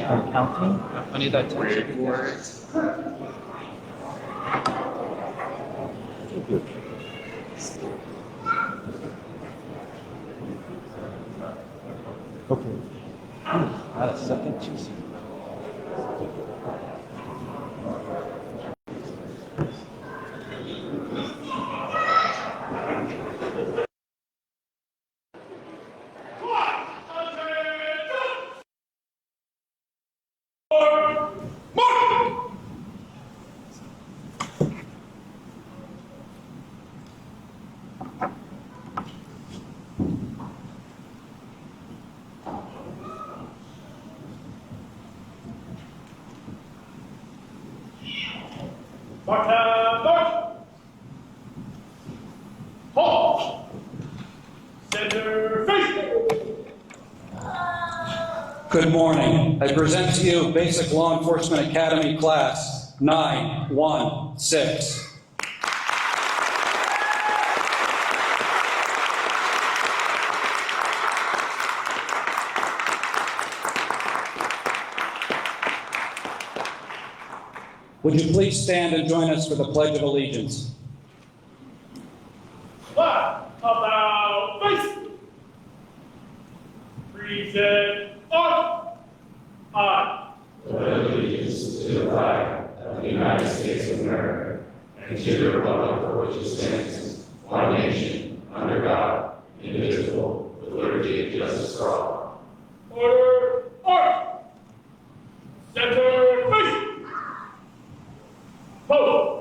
Counting. I need that Wait for it. Okay. Not a second too soon. March! Halt! Center face! Good morning. I present to you Basic Law Enforcement Academy Class 916. Would you please stand and join us for the Pledge of Allegiance? Flat about face! Present on! I pledge allegiance to the flag of the United States of America and to the republic for which it stands, one nation, under God, indivisible, with liberty and justice for all. order march! Center face! Pose!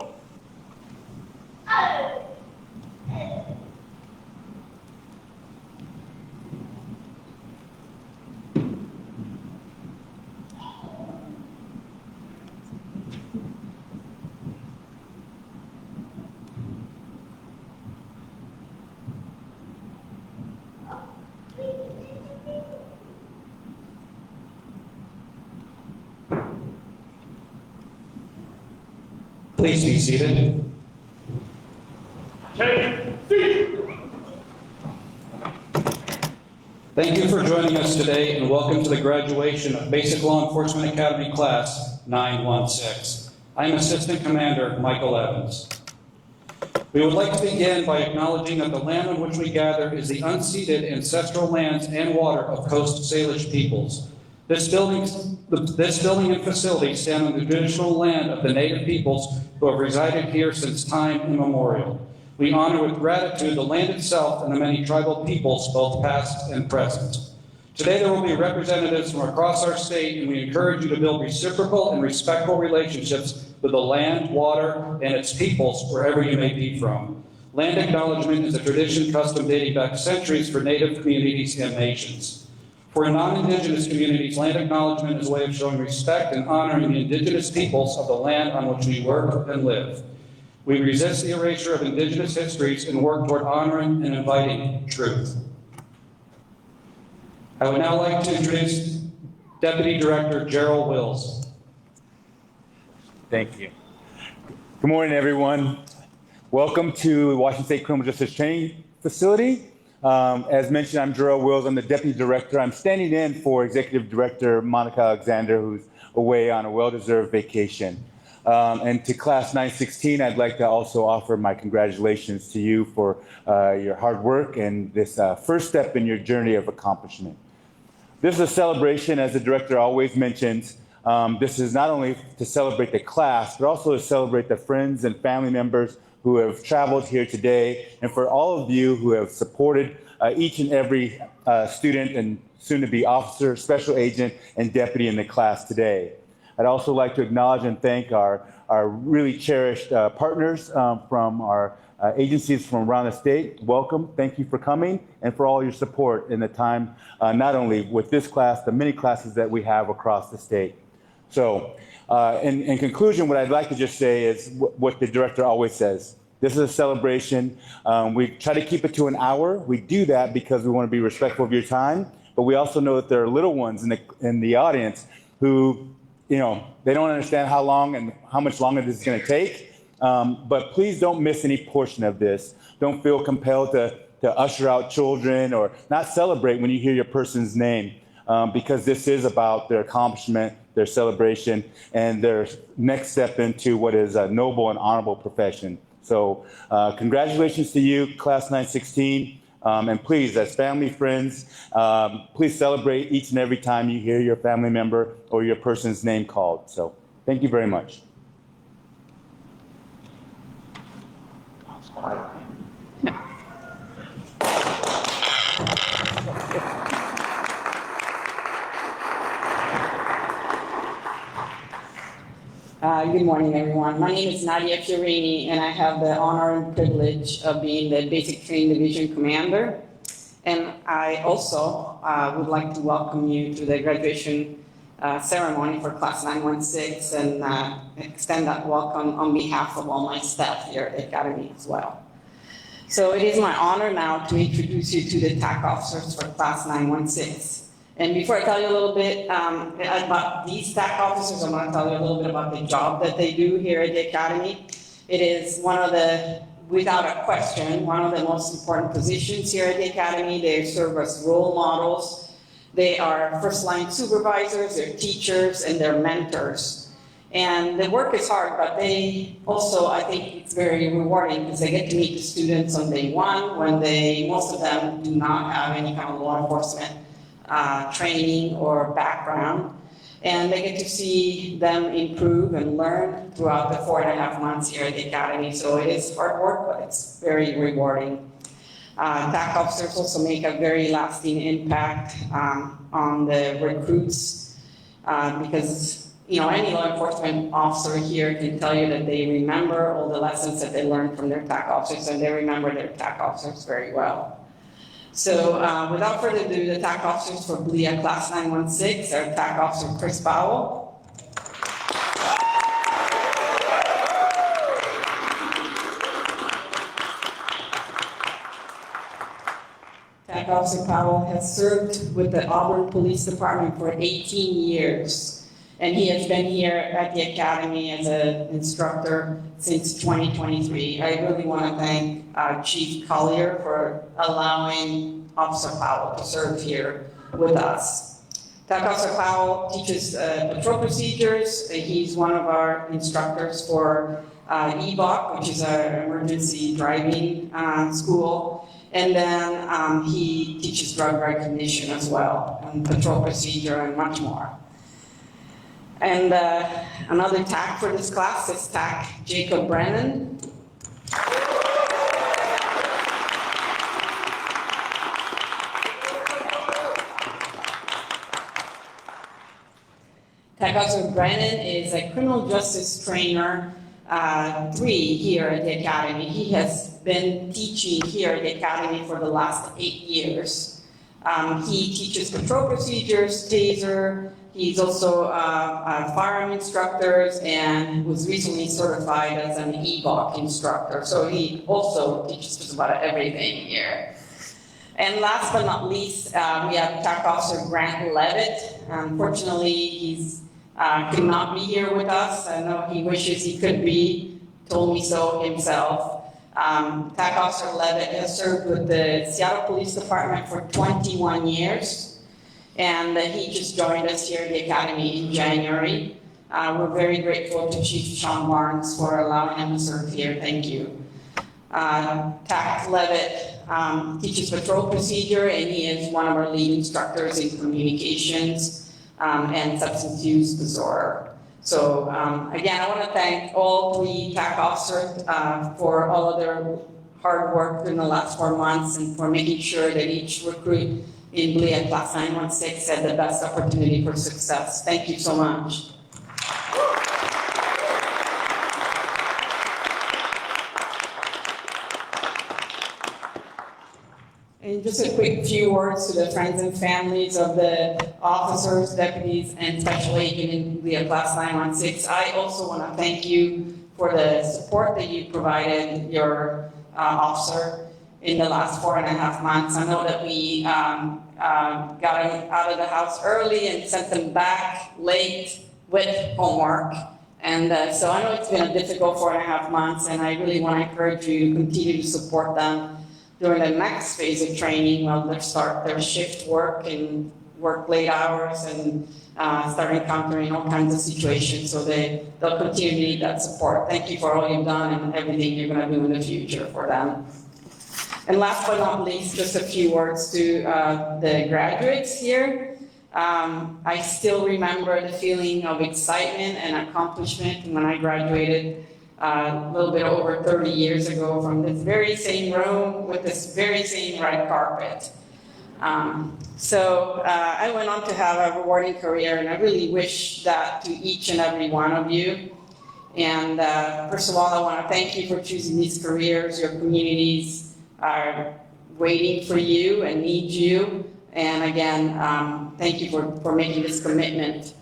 Please be seated. Take seat! Thank you for joining us today and welcome to the graduation of Basic Law Enforcement Academy Class 916. I'm Assistant Commander Michael Evans. We would like to begin by acknowledging that the land on which we gather is the unceded ancestral lands and water of Coast Salish peoples. This building and facility stand on the traditional land of the native peoples who have resided here since time immemorial. We honor with gratitude the land itself and the many tribal peoples, both past and present. Today there will be representatives from across our state, and we encourage you to build reciprocal and respectful relationships with the land, water, and its peoples wherever you may be from. Land acknowledgement is a tradition custom dating back centuries for Native communities and nations. For non-Indigenous communities, land acknowledgement is a way of showing respect and honoring the Indigenous peoples of the land on which we work and live. We resist the erasure of Indigenous histories and work toward honoring and inviting truth. I would now like to introduce Deputy Director Gerald Wills. Thank you. Good morning, everyone. Welcome to Washington State Criminal Justice Training Facility. As mentioned, I'm Gerald Wills. I'm the Deputy Director. I'm standing in for Executive Director Monica Alexander, who's away on a well-deserved vacation. And to Class 916, I'd like to also offer my congratulations to you for your hard work and this first step in your journey of accomplishment. This is a celebration, as the Director always mentions. This is not only to celebrate the class, but also to celebrate the friends and family members who have traveled here today, and for all of you who have supported each and every student and soon-to-be officer, special agent, and deputy in the class today. I'd also like to acknowledge and thank our really cherished partners from our agencies from around the state. Welcome, thank you for coming, and for all your support in the time, not only with this class, the many classes that we have across the state. So, in conclusion, what I'd like to just say is what the director always says. This is a celebration. We try to keep it to an hour. We do that because we want to be respectful of your time, but we also know that there are little ones in the audience who, they don't understand how long and how much longer this is going to take. But please don't miss any portion of this. Don't feel compelled to usher out children or not celebrate when you hear your person's name. because this is about their accomplishment, their celebration, and their next step into what is a noble and honorable profession. So congratulations to you, Class 916. And please, as family, friends, please celebrate each and every time you hear your family member or your person's name called. So thank you very much. Good morning, everyone. My name is Nadia Fiorini, and I have the honor and privilege of being the Basic Training Division Commander. And I also would like to welcome you to the graduation ceremony for Class 916 and extend that welcome on behalf of all my staff here at the Academy as well. So it is my honor now to introduce you to the TAC officers for Class 916. And before I tell you a little bit about these TAC officers, I'm going to tell you a little bit about the job that they do here at the Academy. It is one of the, without a question, one of the most important positions here at the Academy. They serve as role models. They are first-line supervisors, they're teachers, and they're mentors. And the work is hard, but they also, I think it's very rewarding because they get to meet the students on day one when most of them do not have any kind of law enforcement training or background, and they get to see them improve and learn throughout the 4.5 months here at the Academy. So it is hard work, but it's very rewarding. TAC officers also make a very lasting impact on the recruits because any law enforcement officer here can tell you that they remember all the lessons that they learned from their TAC officers, and they remember their TAC officers very well. So without further ado, the TAC officers for BLIA Class 916 are TAC Officer Chris Powell, TAC Officer Powell has served with the Auburn Police Department for 18 years, and he has been here at the Academy as an instructor since 2023. I really want to thank Chief Collier for allowing Officer Powell to serve here with us. TAC Officer Powell teaches patrol procedures. He's one of our instructors for EBOC, which is our emergency driving school. And then he teaches drug recognition as well, and patrol procedure and much more. And another TAC for this class is TAC Jacob Brennan. TAC Officer Brennan is a criminal justice trainer 3 here at the Academy. He has been teaching here at the Academy for the last 8 years. He teaches patrol procedures, taser. He's also a firearm instructor and was recently certified as an EBOC instructor. So he also teaches just about everything here. And last but not least, we have TAC Officer Grant Levitt. Unfortunately, he's could not be here with us. I know he wishes he could be, told me so himself. TAC Officer Levitt has served with the Seattle Police Department for 21 years. And he just joined us here at the Academy in January. We're very grateful to Chief Sean Barnes for allowing him to serve here. Thank you. TAC Levitt teaches patrol procedure, and he is one of our lead instructors in communications and substance use disorder. So again, I want to thank all 3 TAC officers for all of their hard work in the last 4 months and for making sure that each recruit in BLIA Class 916 had the best opportunity for success. Thank you so much. And just a quick few words to the friends and families of the officers, deputies, and special agent in BLIA Class 916. I also want to thank you for the support that you provided your officer in the last 4.5 months. I know that we got him out of the house early and sent them back late with homework. And so I know it's been a difficult 4.5 months, and I really want to encourage you to continue to support them during the next phase of training while they start their shift work and work late hours and start encountering all kinds of situations. So they'll continue to need that support. Thank you for all you've done and everything you're going to do in the future for them. And last but not least, just a few words to the graduates here. I still remember the feeling of excitement and accomplishment when I graduated a little bit over 30 years ago from this very same room with this very same red carpet. I went on to have a rewarding career, and I really wish that to each and every one of you. And first of all, I want to thank you for choosing these careers. Your communities are waiting for you and need you. And again, thank you for making this commitment.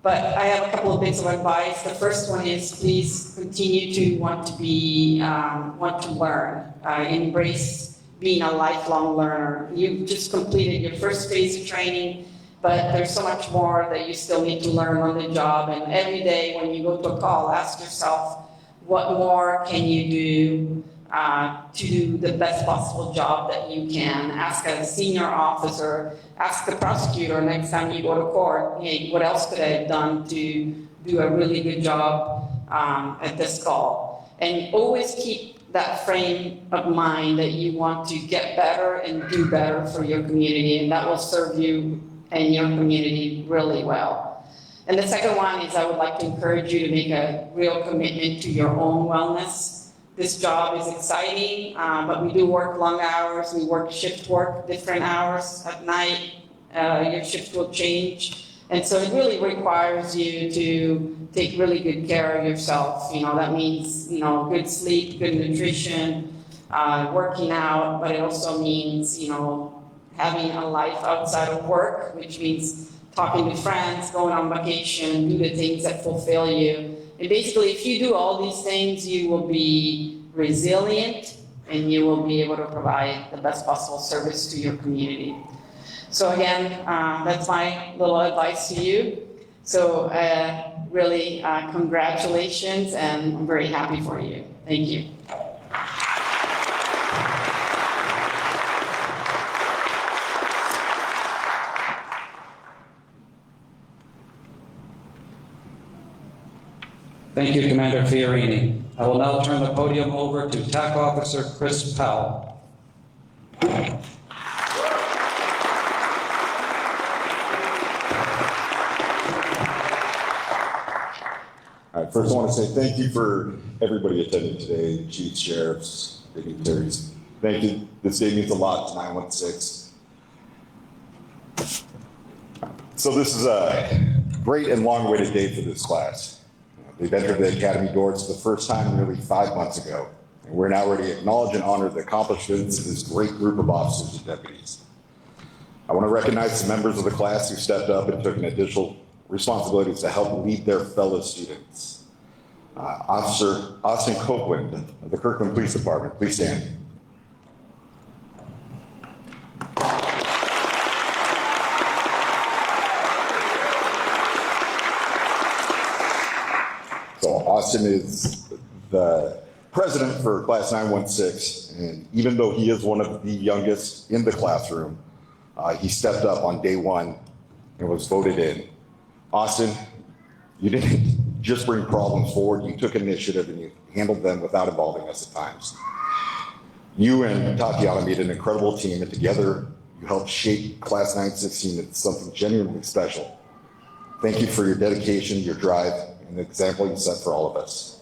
But I have a couple of bits of advice. The first one is please continue to want to learn. Embrace being a lifelong learner. You've just completed your first phase of training, but there's so much more that you still need to learn on the job. And every day when you go to a call, ask yourself, what more can you do to do the best possible job that you can? Ask a senior officer, ask the prosecutor next time you go to court, hey, what else could I have done to do a really good job at this call? And always keep that frame of mind that you want to get better and do better for your community, and that will serve you and your community really well. And the second one is I would like to encourage you to make a real commitment to your own wellness. This job is exciting, but we do work long hours. We work shift work, different hours at night. Your shift will change. And so it really requires you to take really good care of yourself. That means, good sleep, good nutrition, working out, but it also means, having a life outside of work, which means talking to friends, going on vacation, do the things that fulfill you. And basically, if you do all these things, you will be resilient and you will be able to provide the best possible service to your community. So again, that's my little advice to you. So really, congratulations, and I'm very happy for you. Thank you. Thank you, Commander Fiorini. I will now turn the podium over to TAC Officer Chris Powell. All right, first I want to say thank you for everybody attending today, chiefs, sheriffs, dignitaries. Thank you. This day means a lot to 916. So this is a great and long-awaited day for this class. They've entered the academy doors for the first time nearly 5 months ago, and we're now ready to acknowledge and honor the accomplishments of this great group of officers and deputies. I want to recognize the members of the class who stepped up and took an additional responsibilities to help lead their fellow students. Officer Austin Copeland of the Kirkland Police Department, please stand. So Austin is the president for class 916, and even though he is one of the youngest in the classroom, he stepped up on day one and was voted in. Austin, you didn't just bring problems forward, you took initiative and you handled them without involving us at times. You and Tatiana made an incredible team, and together you helped shape Class 916 into something genuinely special. Thank you for your dedication, your drive, and the example you set for all of us.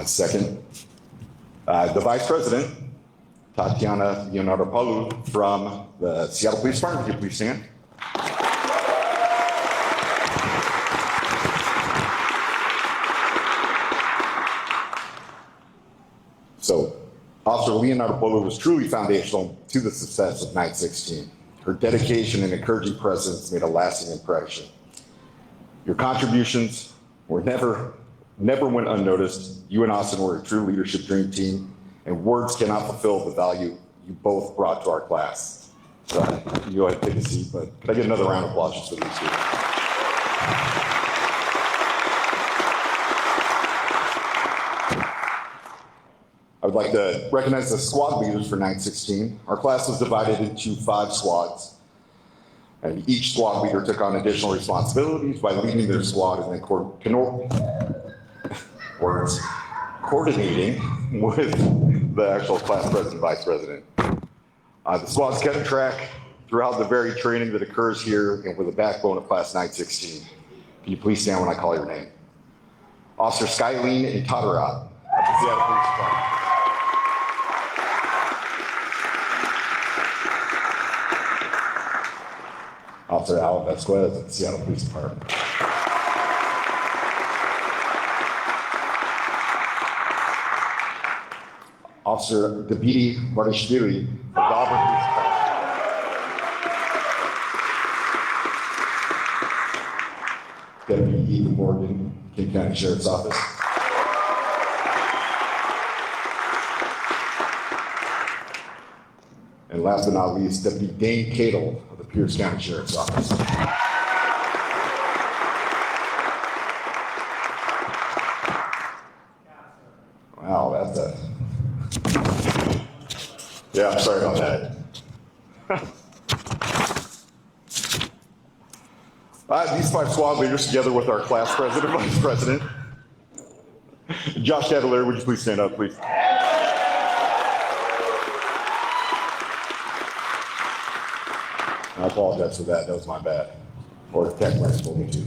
Second, the Vice President, Tatiana Leonardopoulou from the Seattle Police Department, would you please stand? So, Officer Leonardopoulou was truly foundational to the success of 916. Her dedication and encouraging presence made a lasting impression. Your contributions were never went unnoticed. You and Austin were a true leadership dream team, and words cannot fulfill the value you both brought to our class. So, you go ahead and take a seat, but could I get another round of applause just for these two? I would like to recognize the squad leaders for 916. Our class was divided into 5 squads. And each squad leader took on additional responsibilities by leading their squad and then coordinating with the actual class president, vice president. The squads kept track throughout the very training that occurs here and with the backbone of Class 916. Can you please stand when I call your name? Officer Skylene and Tatarat of the Seattle Police Department. Officer Alan Vasquez of the Seattle Police Department. Officer Davidi Martishvili of the Auburn Police Department. Deputy Ethan Morgan, King County Sheriff's Office. And last but not least, Deputy Dane Cadle of the Pierce County Sheriff's Office. Wow, that's a... Yeah, I'm sorry about that. These 5 squad leaders, together with our class president, vice president, Josh Cavalier, would you please stand up, please? I apologize for that. That was my bad. Or the tech nurse told me to.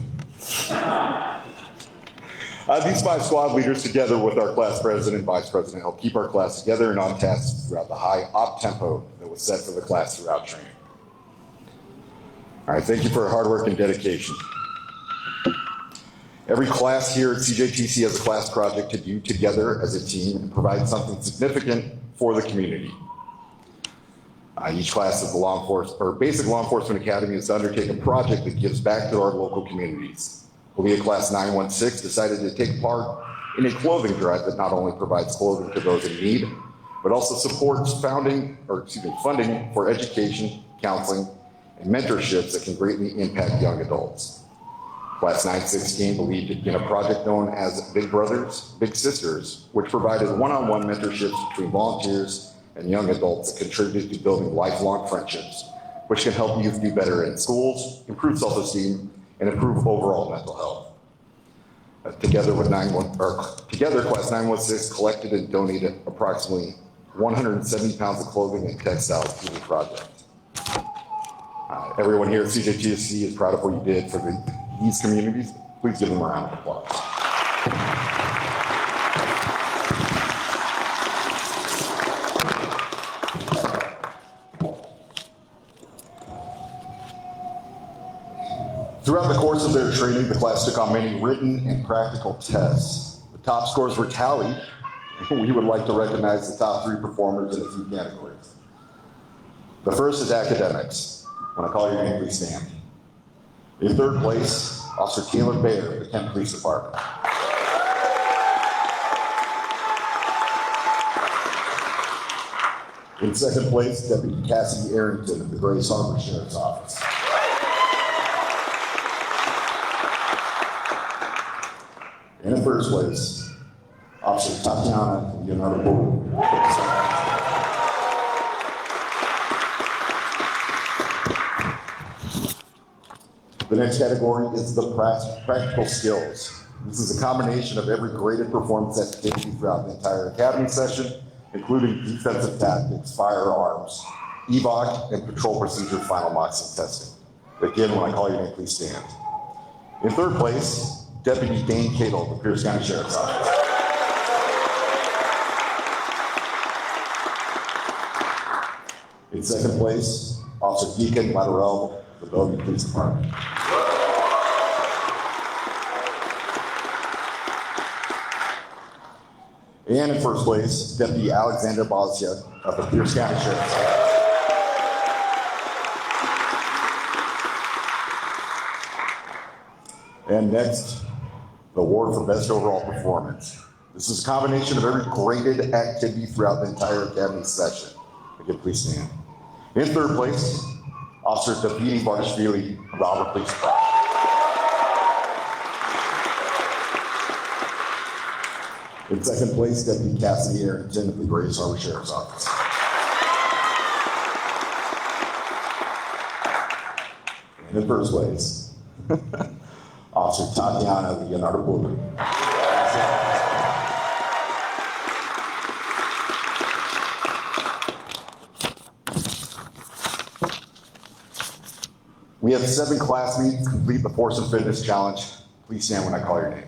These 5 squad leaders, together with our class president and vice president, help keep our class together and on task throughout the high op tempo that was set for the class throughout training. All right, thank you for your hard work and dedication. Every class here at CJTC has a class project to do together as a team and provide something significant for the community. Each class of the Basic Law Enforcement Academy is to undertake a project that gives back to our local communities. Polícia Class 916 decided to take part in a clothing drive that not only provides clothing to those in need, but also supports funding for education, counseling, and mentorships that can greatly impact young adults. Class 916 believed in a project known as Big Brothers, Big Sisters, which provided one-on-one mentorships between volunteers and young adults that contribute to building lifelong friendships, which can help youth do better in schools, improve self-esteem, and improve overall mental health. Together, Class 916 collected and donated approximately 170 pounds of clothing and textiles to the project. Everyone here at CJTSC is proud of what you did for these communities. Please give them a round of applause. Throughout the course of their training, the class took on many written and practical tests. The top scores were tallied, and we would like to recognize the top 3 performers in a few categories. The first is academics. When I call your name, please stand. In 3rd place, Officer Taylor Bayer of the Kent Police Department. In 2nd place, Deputy Cassidy Arrington of the Grace Harbor Sheriff's Office. And in 1st place, Officer Tatiana Leonardo. The next category is the practical skills. This is a combination of every graded performance activity throughout the entire academy session, including defensive tactics, firearms, EVOC, and patrol procedure final mocks and testing. Again, when I call your name, please stand. In 3rd place, Deputy Dane Cadle of the Pierce County Sheriff's Office. In 2nd place, Officer Deacon Laterell of the Bellevue Police Department. And in 1st place, Deputy Alexander Bozia of the Pierce County Sheriff's Office. And next, the award for best overall performance. This is a combination of every graded activity throughout the entire academy session. Again, please stand. In 3rd place, Officer Davidi Martishvili of the Auburn Police Department. In 2nd place, Deputy Cassidy Arrington of the Grace Harbor Sheriff's Office. in the first place, Officer Tatiana Leonardo Bulu. We have 7 classmates complete the Force and Fitness Challenge. Please stand when I call your name.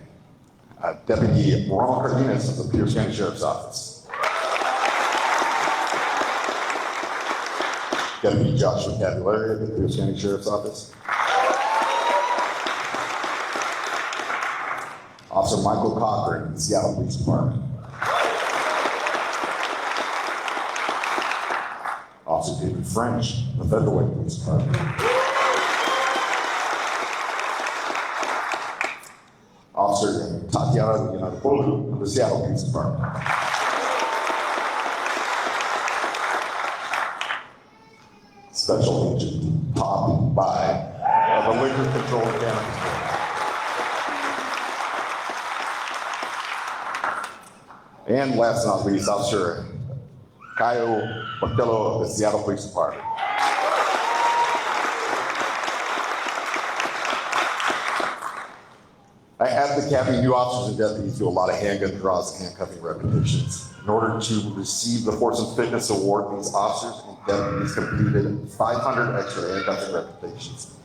Deputy Ronald Cardenas of the Pierce County Sheriff's Office. Deputy Joshua Cavallari of the Pierce County Sheriff's Office. Officer Michael Cochran of the Seattle Police Department. Officer David French of the Federal Way Police Department. Officer Tatiana Leonardo Bulu of the Seattle Police Department. Special Agent Tom Bai of the Liquor Control and Cannabis Board. And last but not least, Officer Caio of the Seattle Police Department. At the Academy, new officers and deputies do a lot of handgun draws and handcuffing repetitions. In order to receive the Force and Fitness Award, these officers and deputies completed 500 extra handcuffing repetitions,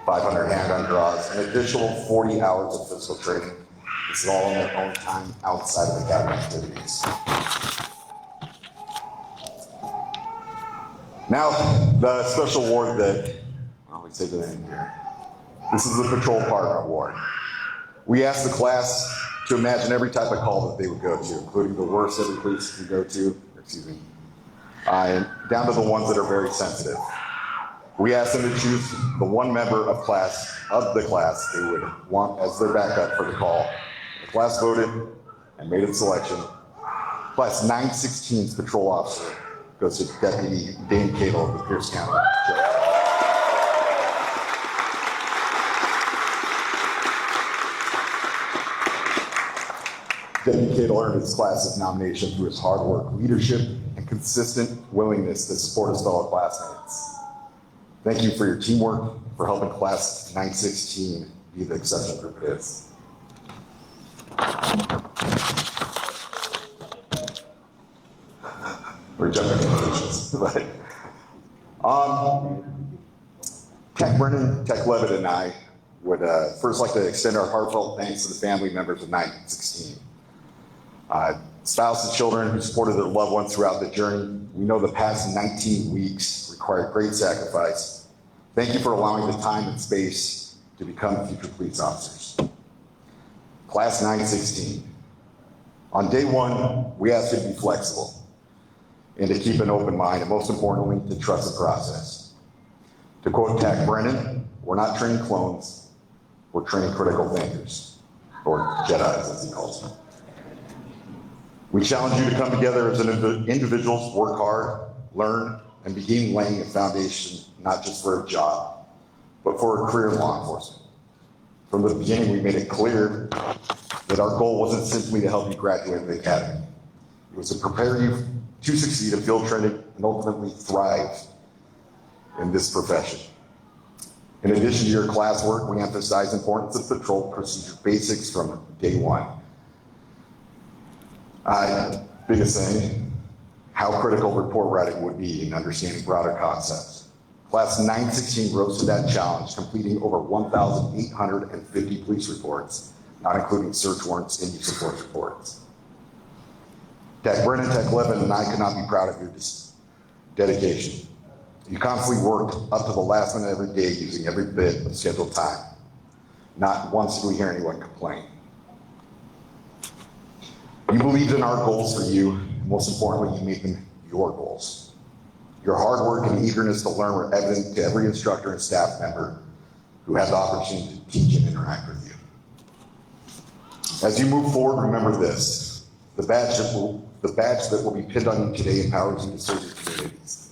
500 handgun draws, an additional 40 hours of physical training. This is all in their own time outside of Academy activities. Now, the special award that, let me say the name here. This is the Patrol Partner Award. We asked the class to imagine every type of call that they would go to, including the worst every police can go to, and down to the ones that are very sensitive. We asked them to choose the one member of the class they would want as their backup for the call. The class voted and made its selection. Class 916's patrol officer goes to Deputy Dane Cato of the Pierce County Jail. Deputy Cato earned his class's nomination through his hard work, leadership, and consistent willingness to support his fellow classmates. Thank you for your teamwork, for helping class 916 be the exceptional group it is. We're jumping to conclusions. Tech Brennan, Tech Levitt, and I would first like to extend our heartfelt thanks to the family members of 916. Spouse and children who supported their loved ones throughout the journey. We know the past 19 weeks required great sacrifice. Thank you for allowing the time and space to become future police officers. Class 916. On day 1, we asked you to be flexible and to keep an open mind, and most importantly, to trust the process. To quote Tech Brennan, we're not training clones, we're training critical thinkers, or Jedis as he calls them. We challenge you to come together as individuals, work hard, learn, and begin laying a foundation, not just for a job, but for a career in law enforcement. From the beginning, we made it clear that our goal wasn't simply to help you graduate the academy. It was to prepare you to succeed in field training and ultimately thrive in this profession. In addition to your classwork, we emphasize the importance of patrol procedure basics from day 1. Biggest thing, how critical report writing would be in understanding broader concepts. Class 916 rose to that challenge, completing over 1,850 police reports, not including search warrants and use of force reports. Tech Brennan, Tech Levin, and I could not be proud of your dedication. You constantly worked up to the last minute every day using every bit of scheduled time. Not once did we hear anyone complain. You believed in our goals for you, and most importantly, you made them your goals. Your hard work and eagerness to learn were evident to every instructor and staff member who had the opportunity to teach and interact with you. As you move forward, remember this: the badge that will be pinned on you today empowers you to serve your communities.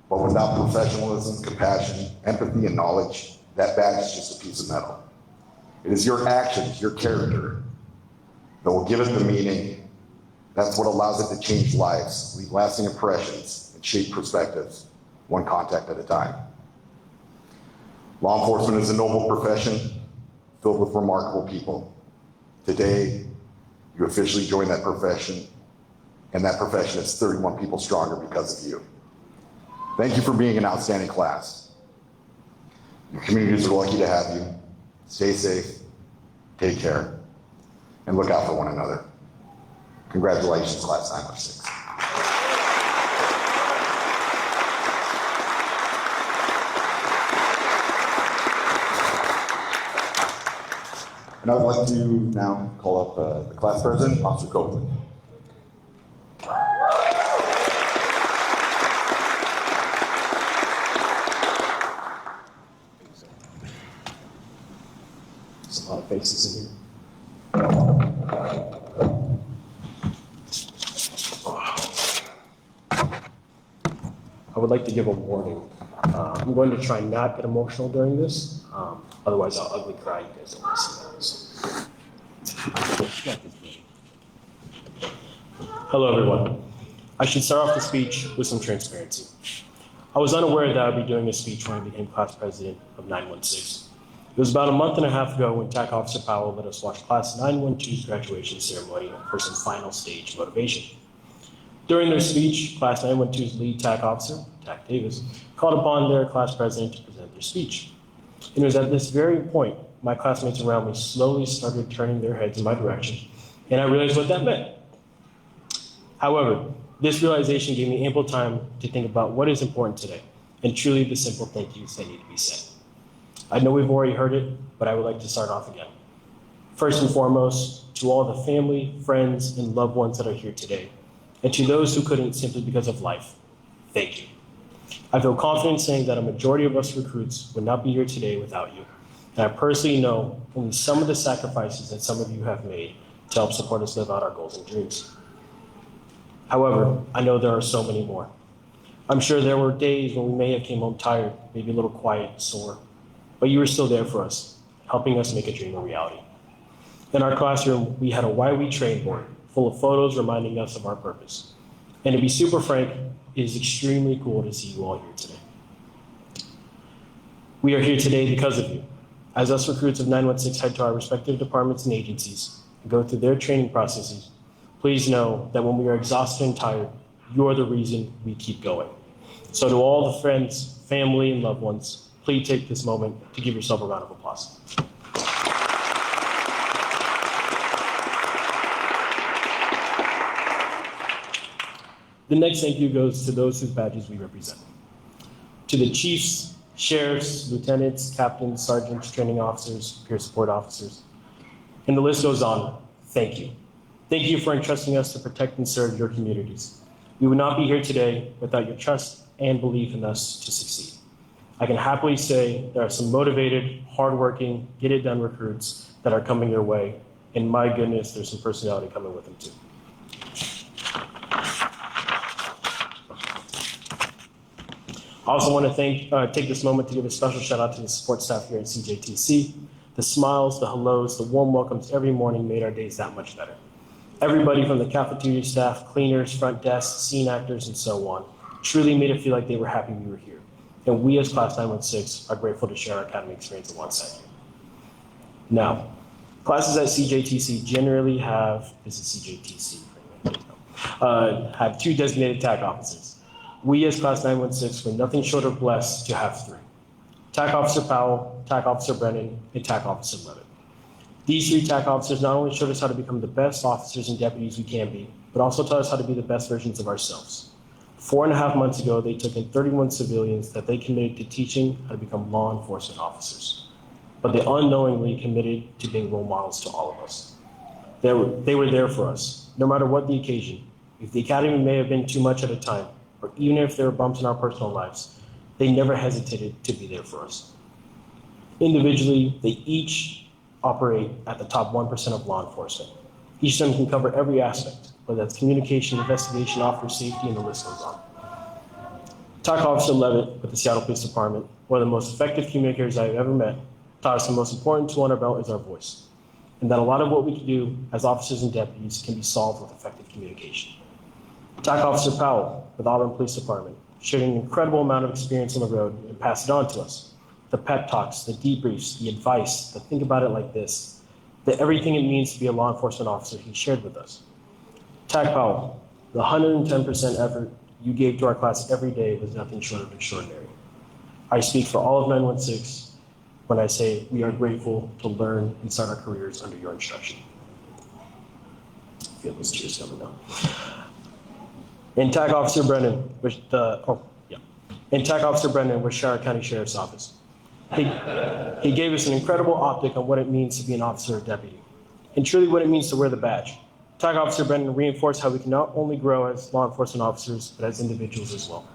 But without professionalism, compassion, empathy, and knowledge, that badge is just a piece of metal. It is your actions, your character, that will give it the meaning. That's what allows it to change lives, leave lasting impressions, and shape perspectives, one contact at a time. Law enforcement is a noble profession filled with remarkable people. Today, you officially join that profession, and that profession is 31 people stronger because of you. Thank you for being an outstanding class. Your communities are lucky to have you. Stay safe, take care, and look out for one another. Congratulations, Class 906. And I would like to now call up the class president, Officer Copeland. There's a lot of faces in here. I would like to give a warning. I'm going to try not get emotional during this. Otherwise, I'll ugly cry. You guys don't want to see that. Hello, everyone. I should start off the speech with some transparency. I was unaware that I would be doing a speech when I became class president of 916. It was about a month and a half ago when TAC Officer Powell let us watch Class 912's graduation ceremony for some final stage motivation. During their speech, Class 912's lead TAC officer, TAC Davis, called upon their class president to present their speech. And it was at this very point, my classmates around me slowly started turning their heads in my direction, and I realized what that meant. However, this realization gave me ample time to think about what is important today, and truly the simple thank yous that need to be said. I know we've already heard it, but I would like to start off again. First and foremost, to all the family, friends, and loved ones that are here today, and to those who couldn't simply because of life, thank you. I feel confident saying that a majority of us recruits would not be here today without you. And I personally know only some of the sacrifices that some of you have made to help support us live out our goals and dreams. However, I know there are so many more. I'm sure there were days when we may have came home tired, maybe a little quiet, sore, but you were still there for us, helping us make a dream a reality. In our classroom, we had a Why We Train board full of photos reminding us of our purpose. And to be super frank, it is extremely cool to see you all here today. We are here today because of you. As us recruits of 916 head to our respective departments and agencies and go through their training processes, please know that when we are exhausted and tired, you are the reason we keep going. So to all the friends, family, and loved ones, please take this moment to give yourself a round of applause. The next thank you goes to those whose badges we represent. To the chiefs, sheriffs, lieutenants, captains, sergeants, training officers, peer support officers, and the list goes on, thank you. Thank you for entrusting us to protect and serve your communities. We would not be here today without your trust and belief in us to succeed. I can happily say there are some motivated, hardworking, get-it-done recruits that are coming your way, and my goodness, there's some personality coming with them too. I also want to take this moment to give a special shout out to the support staff here at CJTC. The smiles, the hellos, the warm welcomes every morning made our days that much better. Everybody from the cafeteria staff, cleaners, front desk, scene actors, and so on, truly made it feel like they were happy we were here. And we as Class 916 are grateful to share our academic experience alongside you. Now, classes at CJTC generally have two designated TAC officers. We as Class 916 were nothing short of blessed to have three. TAC Officer Powell, TAC Officer Brennan, and TAC Officer Levitt. These three TAC officers not only showed us how to become the best officers and deputies we can be, but also taught us how to be the best versions of ourselves. 4.5 months ago, they took in 31 civilians that they committed to teaching how to become law enforcement officers. But they unknowingly committed to being role models to all of us. They were there for us, no matter what the occasion. If the academy may have been too much at a time, or even if there were bumps in our personal lives, they never hesitated to be there for us. Individually, they each operate at the top 1% of law enforcement. Each of them can cover every aspect, whether that's communication, investigation, officer safety, and the list goes on. TAC Officer Levitt with the Seattle Police Department, one of the most effective communicators I've ever met, taught us the most important tool on our belt is our voice, and that a lot of what we can do as officers and deputies can be solved with effective communication. TAC Officer Powell with Auburn Police Department shared an incredible amount of experience on the road and passed it on to us. the pep talks, the debriefs, the advice, the think about it like this, the everything it means to be a law enforcement officer he shared with us. TAC Powell, the 110% effort you gave to our class every day was nothing short of extraordinary. I speak for all of 916 when I say we are grateful to learn and start our careers under your instruction. I feel those tears coming down. And TAC Officer Brennan, and TAC Officer Brennan with Shire County Sheriff's Office. He gave us an incredible optic on what it means to be an officer or deputy, and truly what it means to wear the badge. TAC Officer Brennan reinforced how we can not only grow as law enforcement officers, but as individuals as well.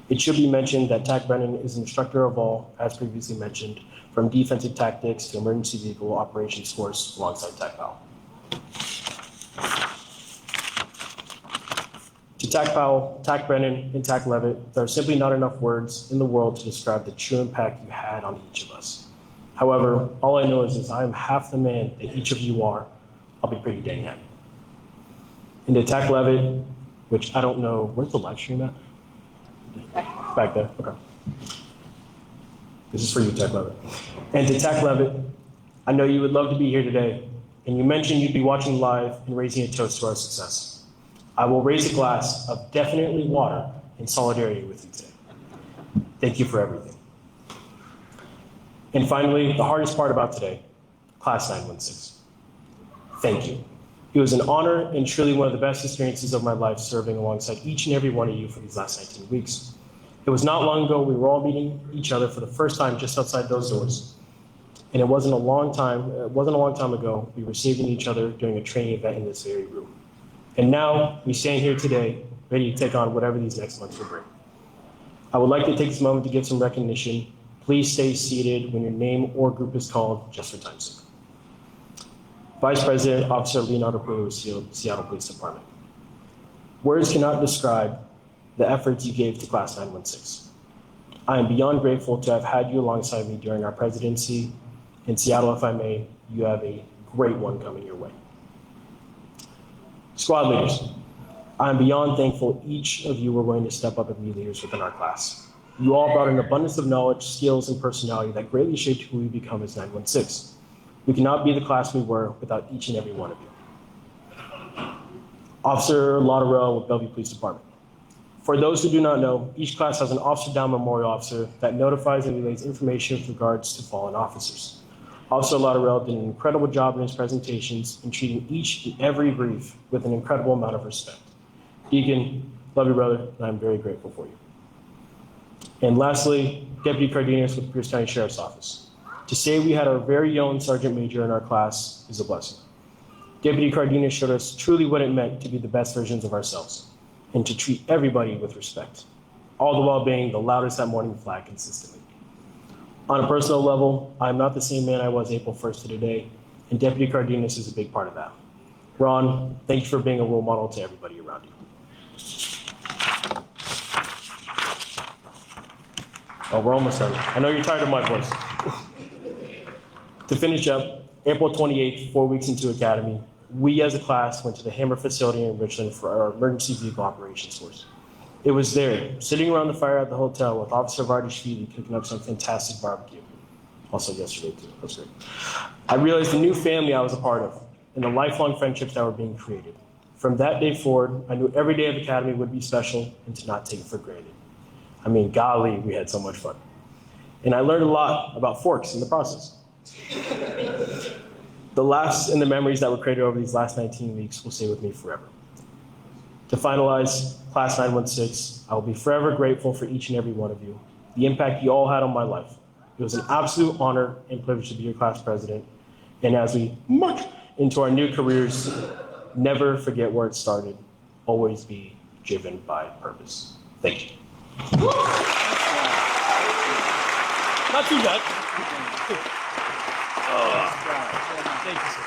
It should be mentioned that TAC Brennan is an instructor of all, as previously mentioned, from defensive tactics to emergency vehicle operations course alongside TAC Powell. To TAC Powell, TAC Brennan, and TAC Levitt, there are simply not enough words in the world to describe the true impact you had on each of us. However, all I know is I am half the man that each of you are, I'll be pretty dang happy. And to TAC Levitt, which I don't know, where's the live stream at? Back there, okay. This is for you, TAC Levitt. And to TAC Levitt, I know you would love to be here today, and you mentioned you'd be watching live and raising a toast to our success. I will raise a glass of definitely water in solidarity with you today. Thank you for everything. And finally, the hardest part about today, Class 916. Thank you. It was an honor and truly one of the best experiences of my life serving alongside each and every one of you for these last 19 weeks. It was not long ago we were all meeting each other for the first time just outside those doors. And it wasn't a long time ago we were saving each other during a training event in this very room. And now we stand here today, ready to take on whatever these next months will bring. I would like to take this moment to give some recognition. Please stay seated when your name or group is called, just for time's sake. Vice President Officer Leonardo Peru, Seattle Police Department. Words cannot describe the efforts you gave to Class 916. I am beyond grateful to have had you alongside me during our presidency. In Seattle, if I may, you have a great one coming your way. Squad leaders, I am beyond thankful each of you were willing to step up and be leaders within our class. You all brought an abundance of knowledge, skills, and personality that greatly shaped who we become as 916. We cannot be the class we were without each and every one of you. Officer Lauderell with Bellevue Police Department. For those who do not know, each class has an Officer Down Memorial Officer that notifies and relays information with regards to fallen officers. Officer Lauderell did an incredible job in his presentations in treating each and every brief with an incredible amount of respect. Deacon, love you, brother, and I'm very grateful for you. And lastly, Deputy Cardenas with Pierce County Sheriff's Office. To say we had our very own Sergeant Major in our class is a blessing. Deputy Cardenas showed us truly what it meant to be the best versions of ourselves and to treat everybody with respect, all the while being the loudest at morning flag consistently. On a personal level, I'm not the same man I was April 1st to today, and Deputy Cardenas is a big part of that. Ron, thank you for being a role model to everybody around you. Oh, we're almost done. I know you're tired of my voice. To finish up, April 28th, 4 weeks into Academy, we as a class went to the Hammer facility in Richland for our emergency vehicle operations course. It was there, sitting around the fire at the hotel with Officer Vardishvili cooking up some fantastic barbecue. Also yesterday too, that was great. I realized the new family I was a part of and the lifelong friendships that were being created. From that day forward, I knew every day of Academy would be special and to not take it for granted. I mean, golly, we had so much fun. And I learned a lot about forks in the process. The laughs and the memories that were created over these last 19 weeks will stay with me forever. To finalize, Class 916, I will be forever grateful for each and every one of you, the impact you all had on my life. It was an absolute honor and privilege to be your class president. And as we march into our new careers, never forget where it started. Always be driven by purpose. Thank you. Not too bad. Thank you, sir.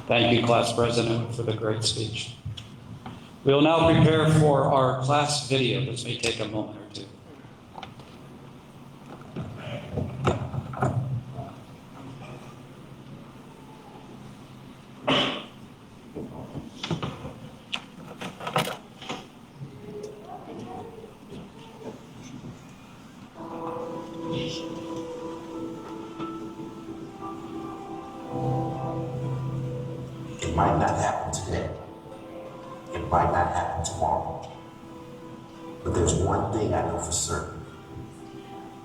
Thank you, Class President, for the great speech. We will now prepare for our class video. This may take a moment or two. might not happen today. It might not happen tomorrow. But there's one thing I know for certain.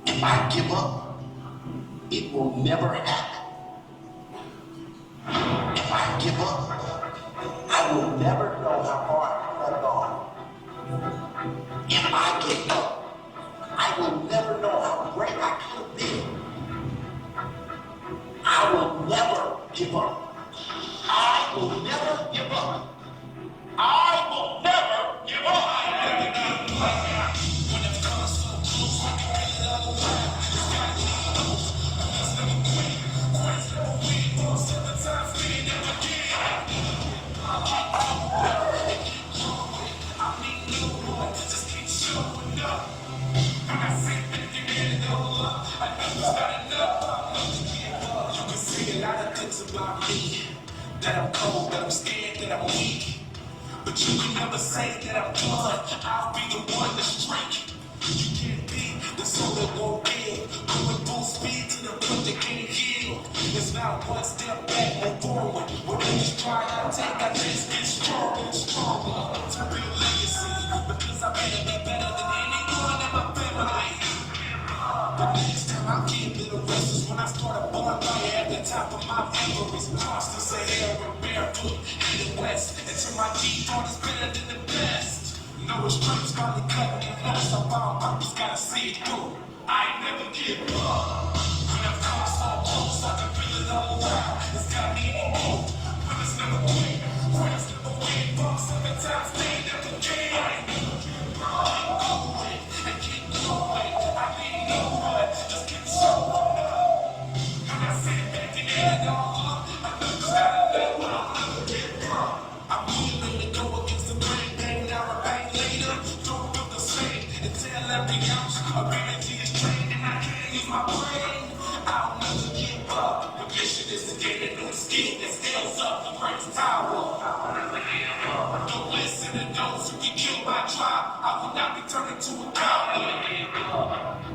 If I give up, it will never happen. If I give up, I will never know how far I have gone. If I give up, I will never know how great I could have been. I will never give up. I will never give up. I will never give up. When it comes so close, I can get it all around. It's got to be close. Let's never quit. Quits never win. Fall 7 times, we never get. Keep going. Keep going. I mean, no one. Just keep showing up. When I say that you get it all up, I know it's not enough. I'm not to give up. You can say a lot of things about me. That I'm cold, that I'm scared, that I'm weak. But you can never say that I'm done. I'll be the one to strike. You can't be the soul that won't give. Going full speed to the point that can't heal. It's not one step back, move forward. Whatever you try, I take, I just get stronger and stronger. To build legacy, because I better be better than anyone in my family. The next time I get little restless when I start a bonfire at the top of my Everest. Cross the Sahara barefoot, heading west. Until my deep thought is better than the best. No restraints finally cut me close. I found purpose, gotta see it through. I never give up. When I've come so close, I can feel it all around. It's got me in hope. Winners never quit. Winners never win. Fall 7 times, they never can. I never give up. Keep going and keep going. I need no one. Just keep showing up. When I sit back and add it all up, I know you gotta know I'll never give up. I'm willing to go against the brain, bang down a bang later. Don't feel the same until every ounce of energy is drained and I can't use my brain. I'll never give up. The mission is to gain a new skill that scales up the greatest tower. I'll never give up. Don't listen to those who can kill my tribe. I will not be turned into a coward.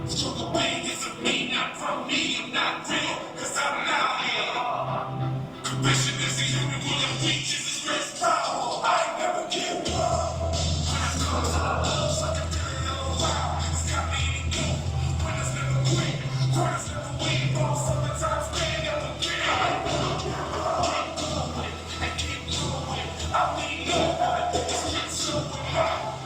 Struggle big isn't me, not from me. I'm not real, cause I'm not here. Commission is a human will of features is great power. I never give up. When I come to the loves, I can feel it all around. It's got me in go. Winners never quit. Winners never win. Fall 7 times, they never get. I never give up. Keep going and keep going. I need no one. Just keep showing up.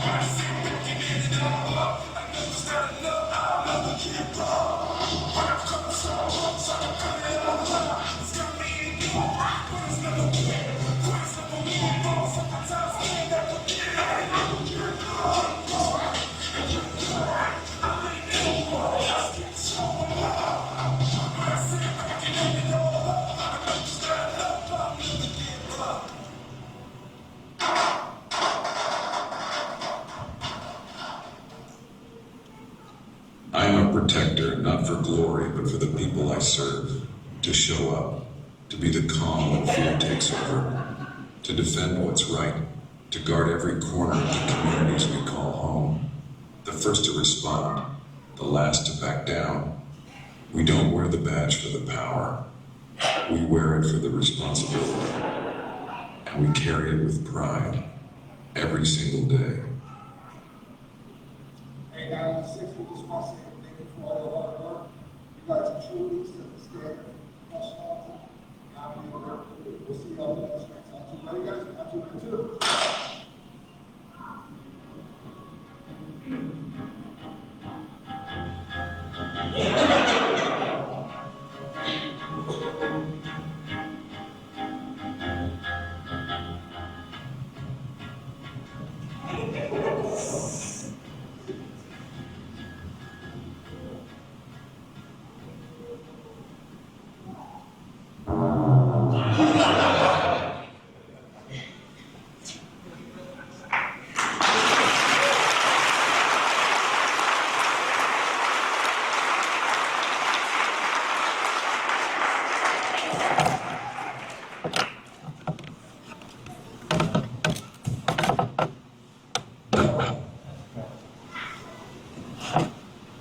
When I sit back and get it all up, I know it's not enough. I'll never give up. When I've come so close, I can feel it all around. It's got me in go. Winners never quit. Winners never win. Fall 7 times, they never get. I never give up. Keep going and keep going. I need no one. Just keep showing up. When I sit back and get it all up, I know it's not enough. I'll never give up. I am a protector, not for glory, but for the people I serve. To show up, to be the calm when fear takes over, to defend what's right, to guard every corner of the communities we call home. The first to respond, the last to back down. We don't wear the badge for the power. We wear it for the responsibility. And we carry it with pride, every single day. Hey, 96, we just want to say thank you for all your hard work. You guys are truly set the standard for professionalism. We'll see y'all next time. Ready, guys? I'm too.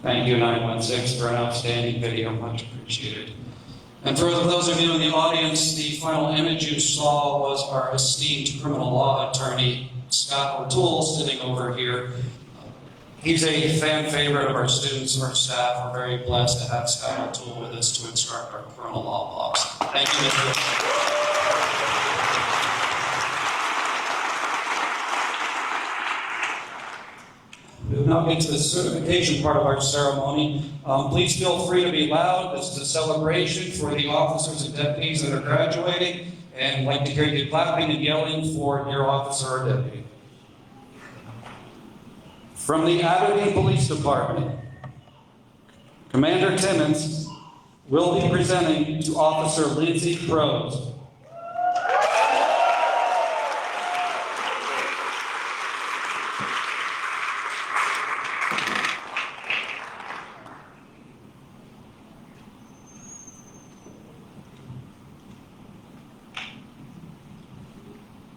Thank you, 916, for an outstanding video. Much appreciated. And for those of you in the audience, the final image you saw was our esteemed criminal law attorney, Scott O'Toole, sitting over here. He's a fan favorite of our students and our staff. We're very blessed to have Scott O'Toole with us to instruct our criminal law blocks. Thank you, Mr. We'll now get to the certification part of our ceremony. Please feel free to be loud. This is a celebration for the officers and deputies that are graduating, and I'd like to hear you clapping and yelling for your officer or deputy. From the Aberdeen Police Department, Commander Timmons will be presenting to Officer Lindsay Prose.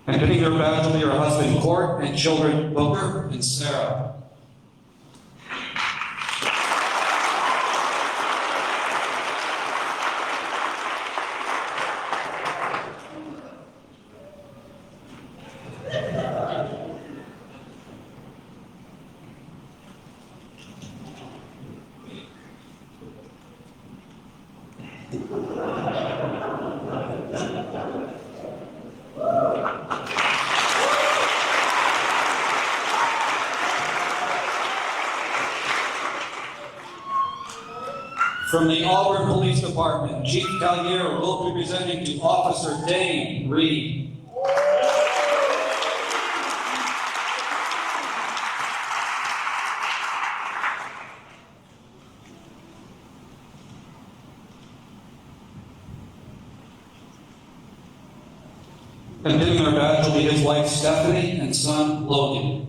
And putting your badge will be your husband, Court, and children, Booker and Sarah. From the Auburn Police Department, Chief Caio will be presenting to Officer Dane Reed. And giving their badge will be his wife Stephanie and son Logan.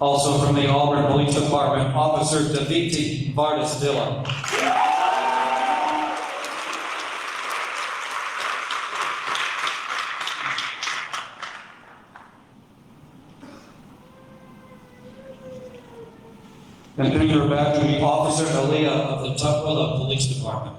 Also from the Auburn Police Department, Officer Daviti Vardis-Villa. And putting her badge will be Officer Aaliyah of the Tukwila Police Department.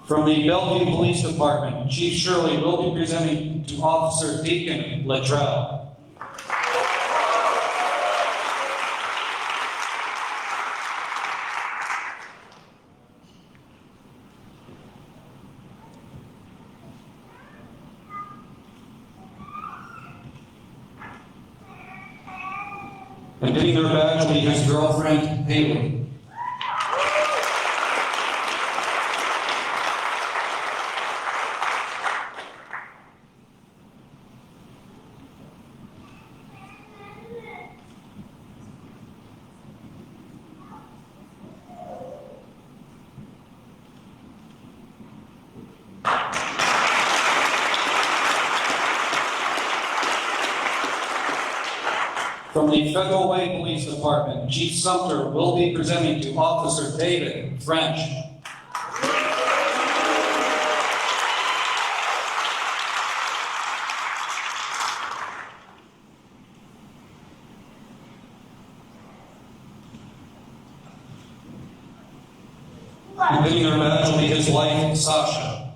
From the Bellevue Police Department, Chief Shirley will be presenting to Officer Deacon Latrell. And getting their badge will be his girlfriend, Haley. From the Federal Way Police Department, Chief Sumter will be presenting to Officer David French. And getting her badge will be his wife, Sasha.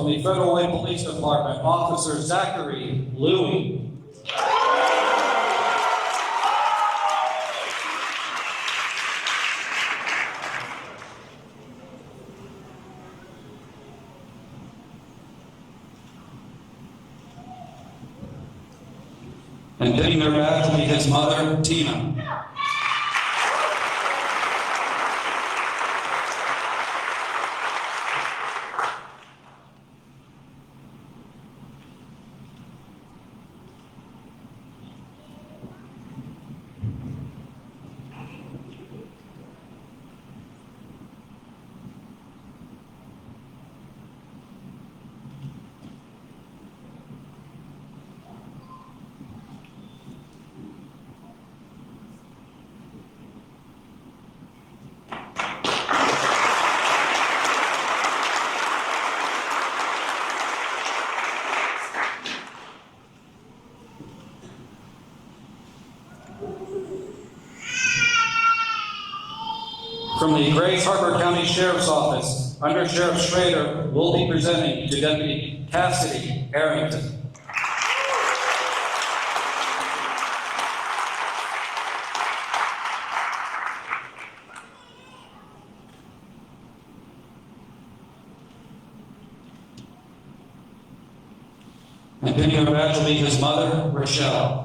from the Federal Way Police Department, Officer Zachary Louie. And pinning their badge will be his mother, Tina. From the Grays Harbor County Sheriff's Office, Under Sheriff Schrader will be presenting to Deputy Cassidy Arrington. And pinning her badge will be his mother, Rochelle.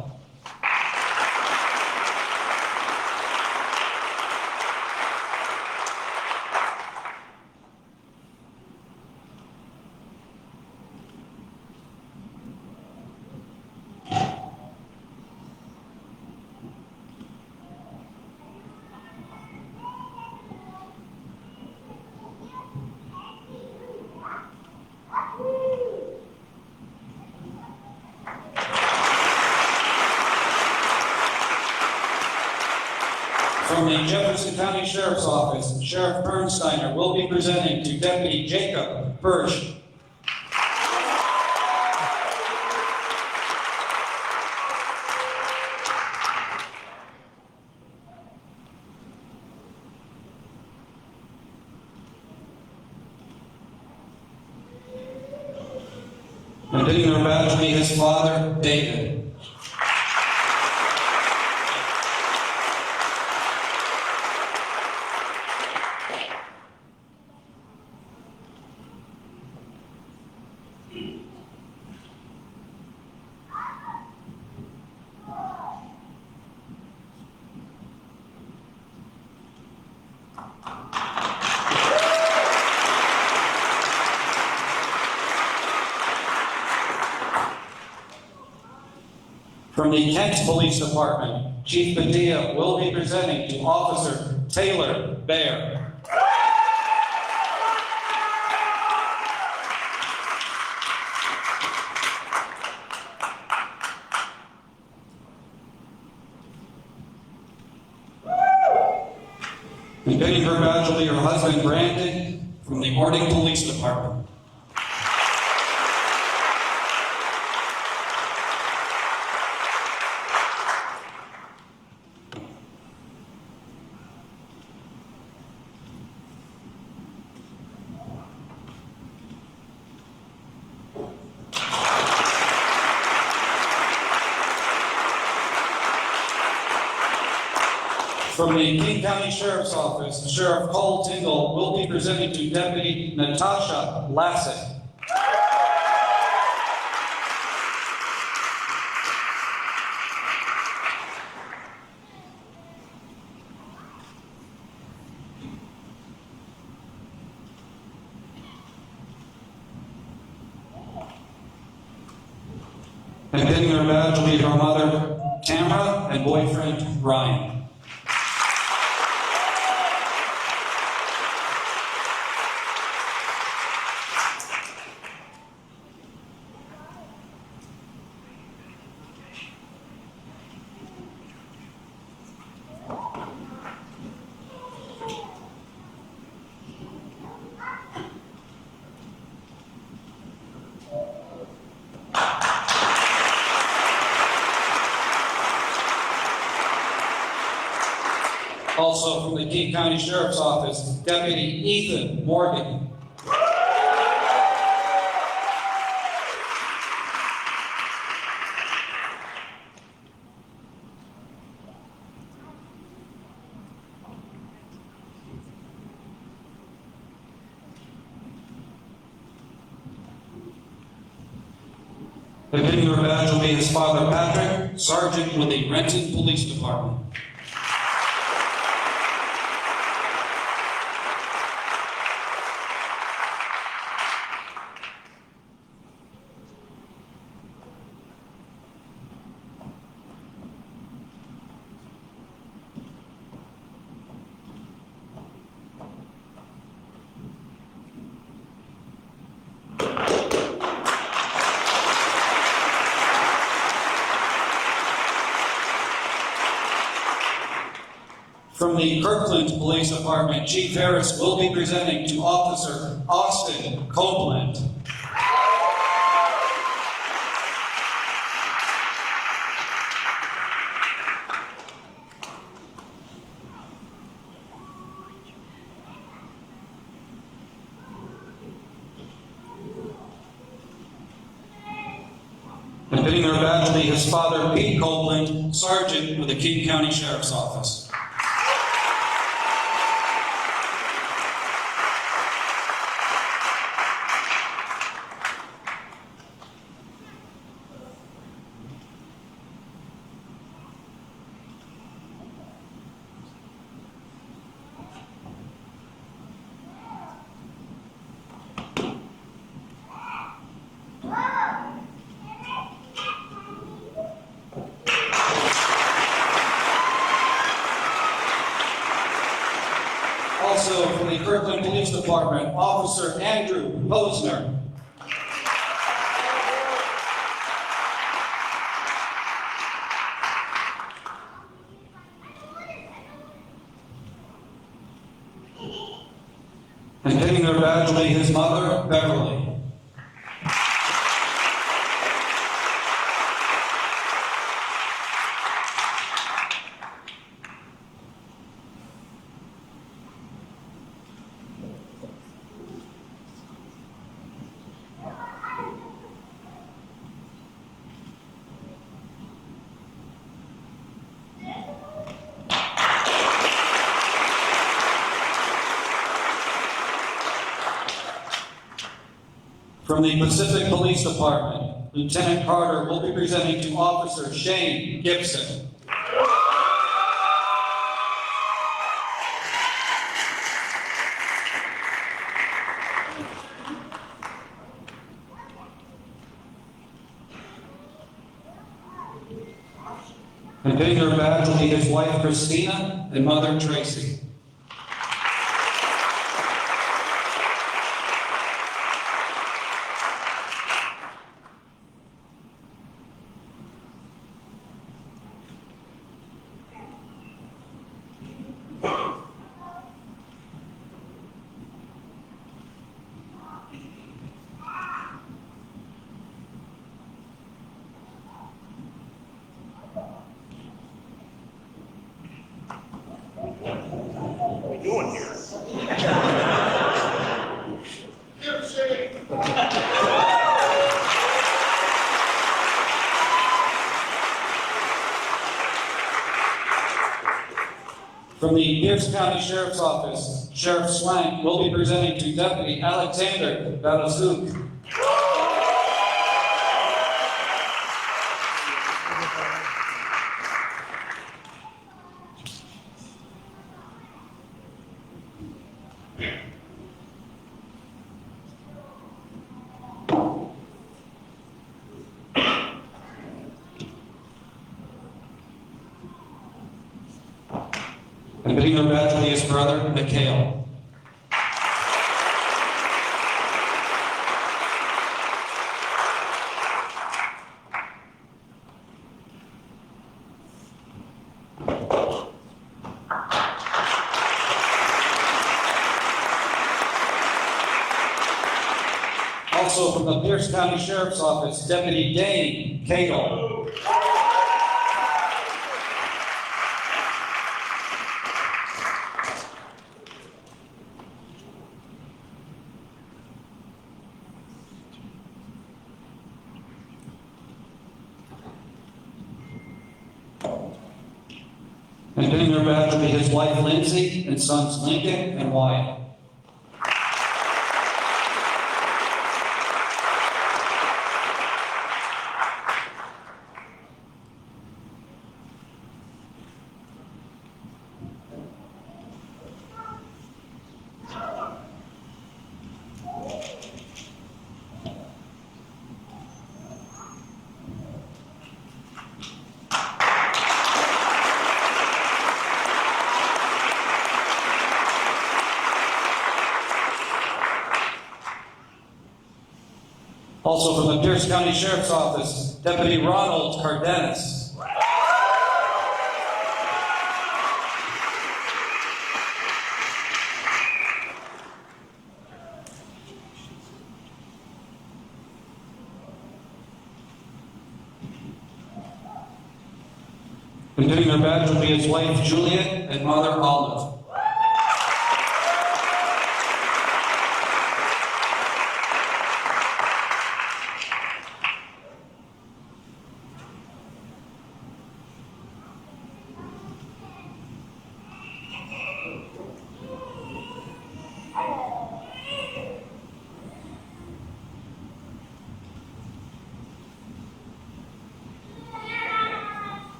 From the Jefferson County Sheriff's Office, Sheriff Bernsteiner will be presenting to Deputy Jacob Birch. And pinning their badge will be his father, David. From the Kent Police Department, Chief Padilla will be presenting to Officer Taylor Baer. And pinning her badge will be her husband, Brandon, from the Ording Police Department. From the King County Sheriff's Office, Sheriff Cole Tingle will be presenting to Deputy Natasha Lassett. And pinning her badge will be her mother, Tamara, and boyfriend, Ryan. Also from the King County Sheriff's Office, Deputy Ethan Morgan. The pinning of her badge will be his father, Patrick, Sergeant with the Renton Police Department. From the Kirkland Police Department, Chief Harris will be presenting to Officer Austin Copeland. And pinning her badge will be his father, Pete Copeland, Sergeant with the King County Sheriff's Office. Also from the Kirkland Police Department, Officer Andrew Posner. And pinning her badge will be his mother, Beverly. From the Pacific Police Department, Lieutenant Carter will be presenting to Officer Shane Gibson. And pinning her badge will be his wife Christina and mother Tracy. From the Pierce County Sheriff's Office, Sheriff Swank will be presenting to Deputy Alexander Balasuk. And pinning her badge will be his brother, Mikhail. Also from the Pierce County Sheriff's Office, Deputy Dane Cagle. And pinning her badge will be his wife Lindsay and sons Lincoln and Wyatt. Also from the Pierce County Sheriff's Office, Deputy Ronald Cardenas. Continuing their badge will be his wife, Juliet, and mother, Olive.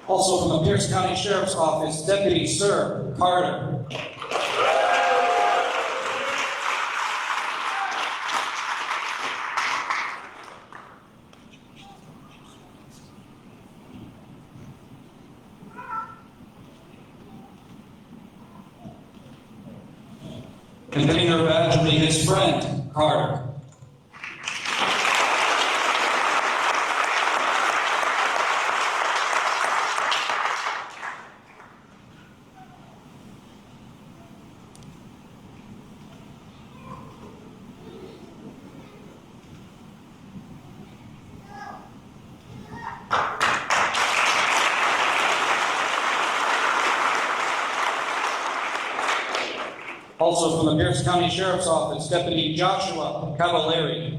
Also from the Pierce County Sheriff's Office, Deputy Sir Carter. Continuing their badge will be his friend, Carter. Also from the Pierce County Sheriff's Office, Deputy Joshua Cavallari.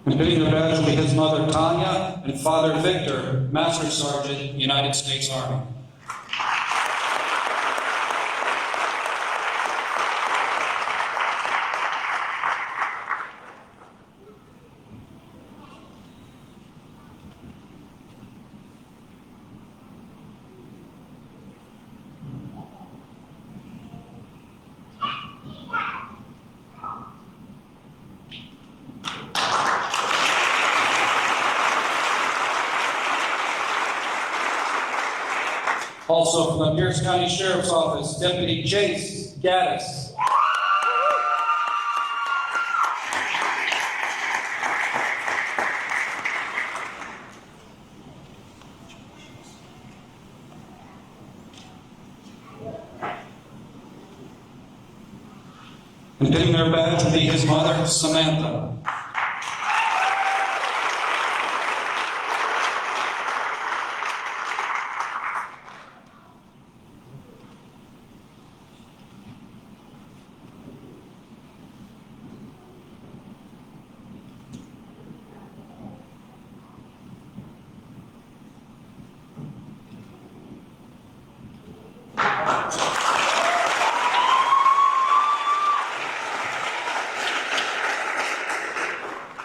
Completing the badge will be his mother, Tanya, and father, Victor, Master Sergeant, United States Army. Also from the Pierce County Sheriff's Office, Deputy Chase Gaddis. And pinning their badge will be his mother, Samantha.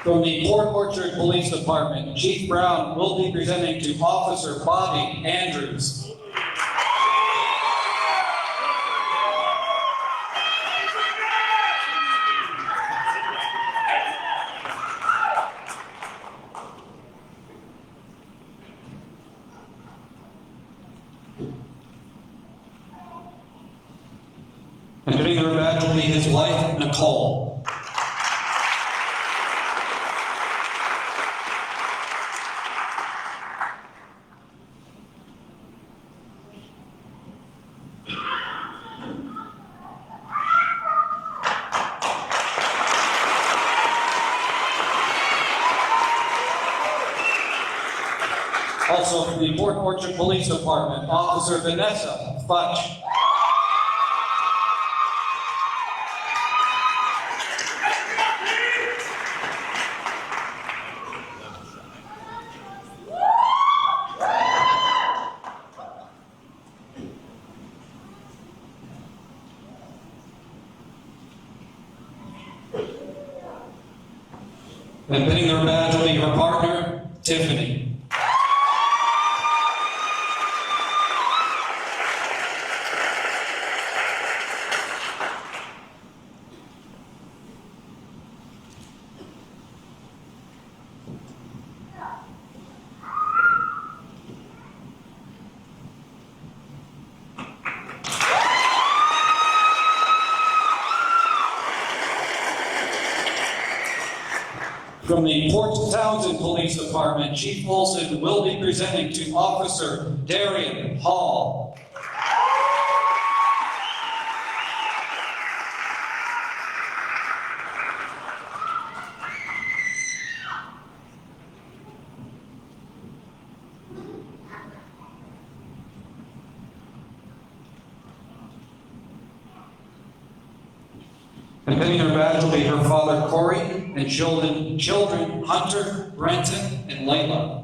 From the Port Orchard Police Department, Chief Brown will be presenting to Officer Bobby Andrews. And putting her badge will be his wife, Nicole. Also from the Port Orchard Police Department, Officer Vanessa Futch. And pinning her badge will be her partner, Tiffany. From the Port Townsend Police Department, Chief Olson will be presenting to Officer Darian Hall. And pinning her badge will be her father, Corey, and children Hunter, Brenton, and Layla.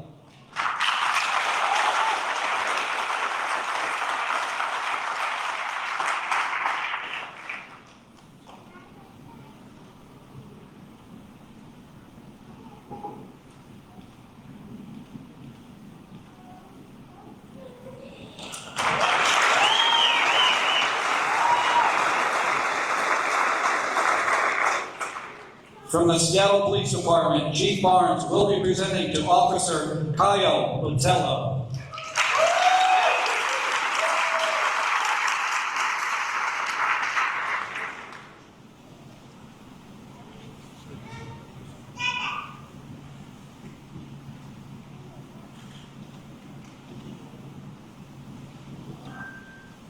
From the Seattle Police Department, Chief Barnes will be presenting to Officer Caio Botello.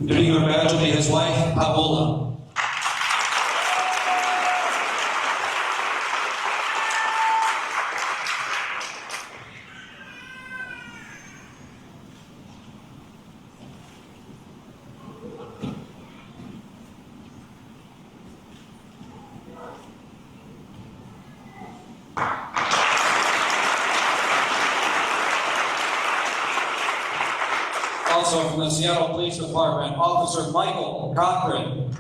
Giving her badge will be his wife, Paola. Also from the Seattle Police Department, Officer Michael Cochran.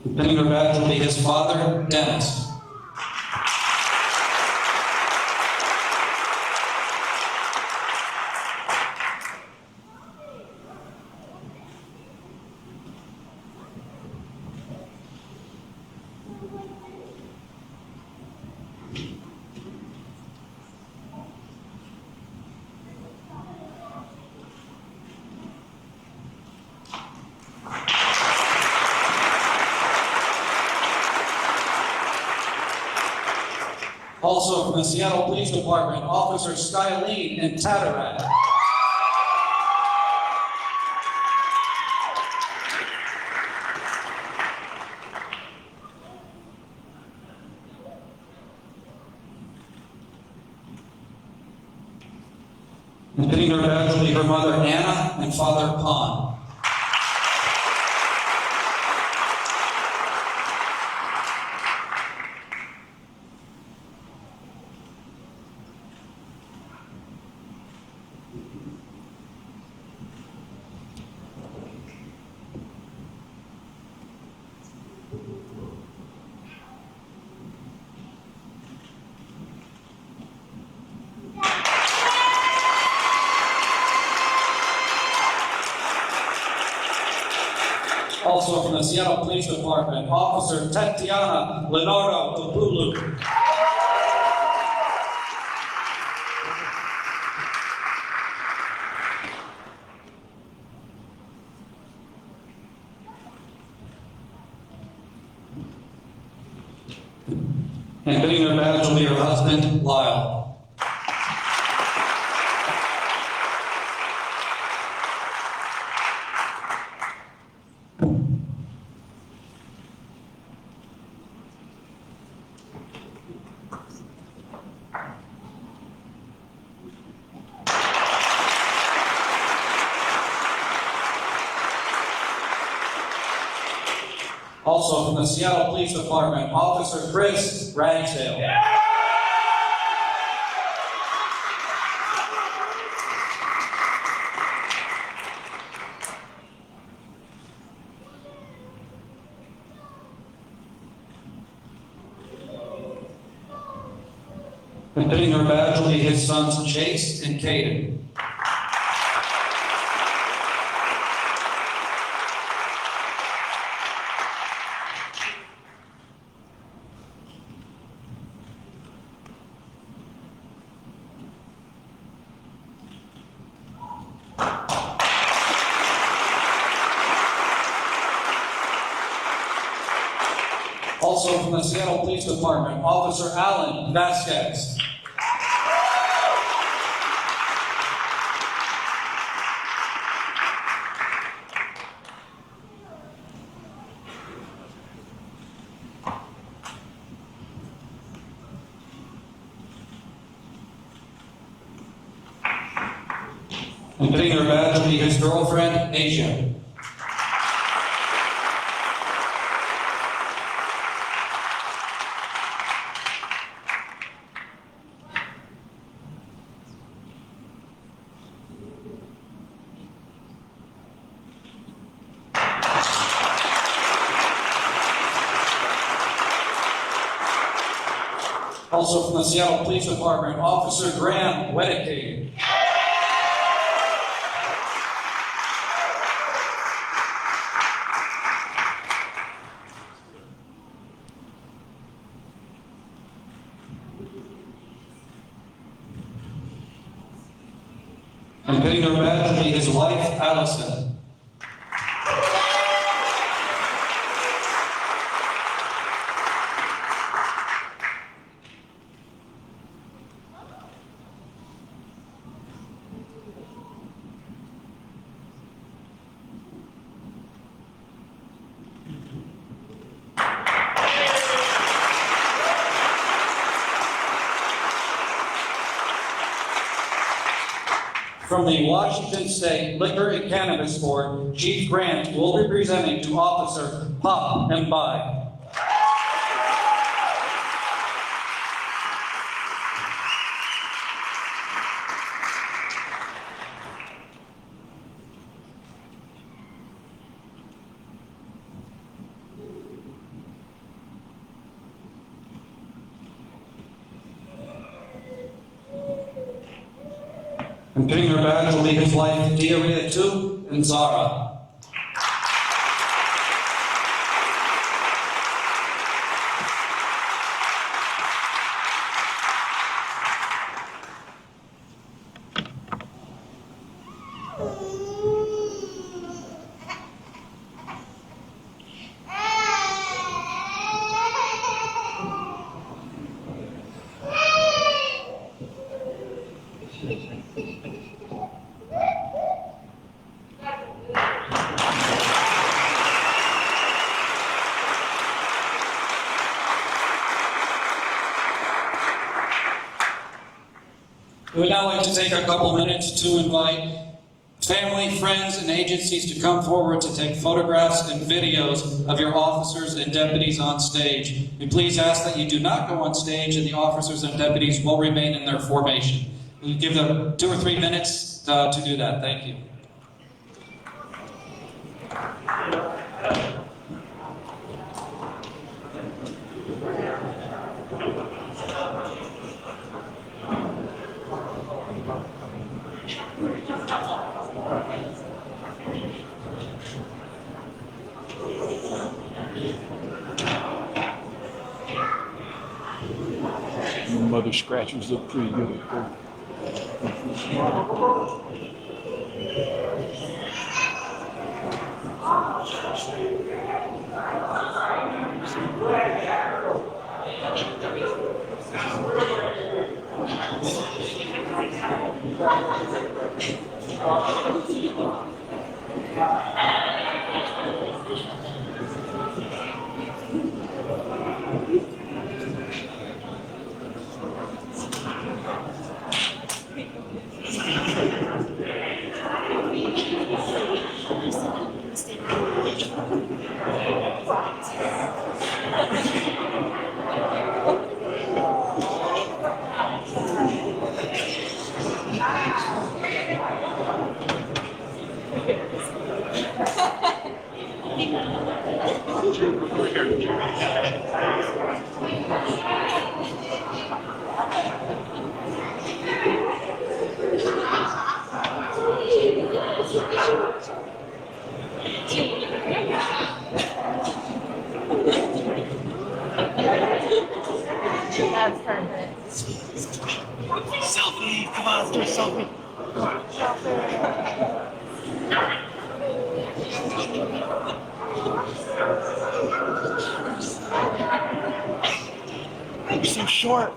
Pinning her badge will be his father, Dennis. Also from the Seattle Police Department, Officer Skyline and Tatarat. And pinning her badge will be her mother, Anna, and father, Pon. Also from the Seattle Police Department, Officer Tatiana Leonardo Tupulu. And pinning her badge will be her husband, Lyle. Also from the Seattle Police Department, Officer Chris Ragsdale. And pinning her badge will be his sons Chase and Caden. from the Seattle Police Department, Officer Alan Vasquez. And pinning her badge will be his girlfriend, Asia. Also from the Seattle Police Department, Officer Graham Wedicke. And pinning her badge will be his wife, Allison. From the Washington State Liquor and Cannabis Board, Chief Grant will be presenting to Officer Pop and By. And pinning her badge will be his wife, Diarrhea 2 and Zara. We would now like to take a couple minutes to invite family, friends, and agencies to come forward to take photographs and videos of your officers and deputies on stage. We please ask that you do not go on stage, and the officers and deputies will remain in their formation. We'll give them 2 or 3 minutes to do that. Thank you. Mother scratchers look pretty good. That's perfect. Selfie! Come on, let's do a selfie. Come on. Selfie. You're so short.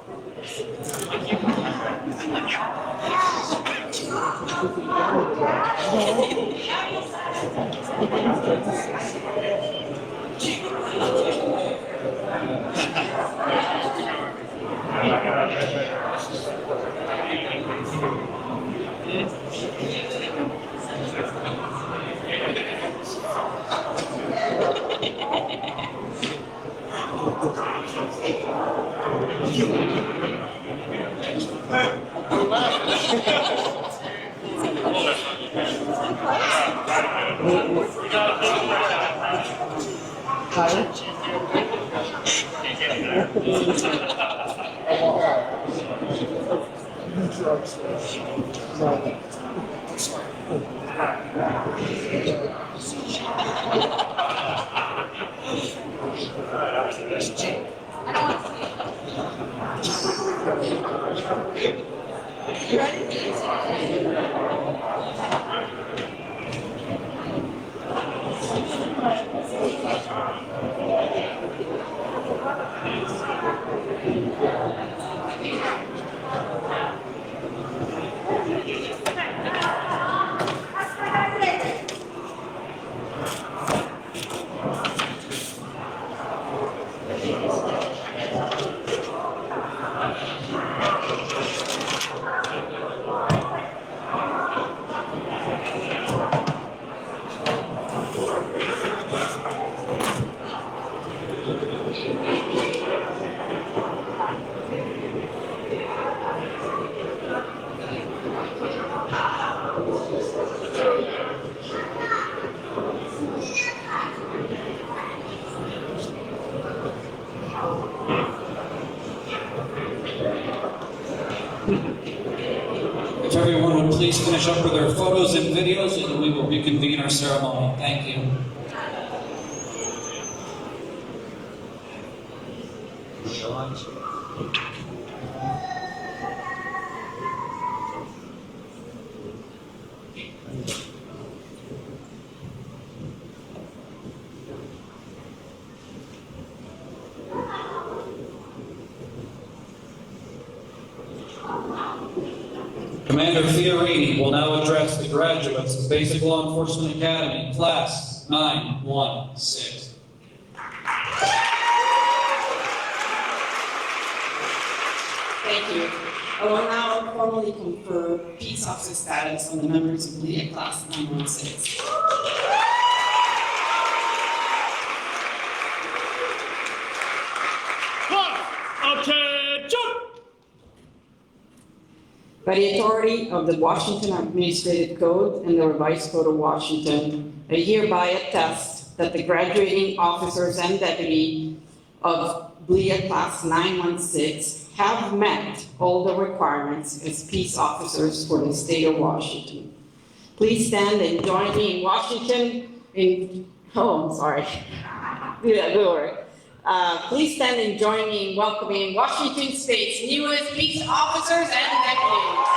If everyone would please finish up with their photos and videos, and we will reconvene our ceremony. Thank you. Commander Fiorini will now address the graduates of Basic Law Enforcement Academy, Class 916. Thank you. I will now formally confer peace officer status on the members of Polícia Class 916. Attention! By the authority of the Washington Administrative Code and the Revised Code of Washington, I hereby attest that the graduating officers and deputy of Polícia Class 916 have met all the requirements as peace officers for the state of Washington. Please stand and join me in Washington please stand and join me in welcoming Washington State's newest peace officers and deputies.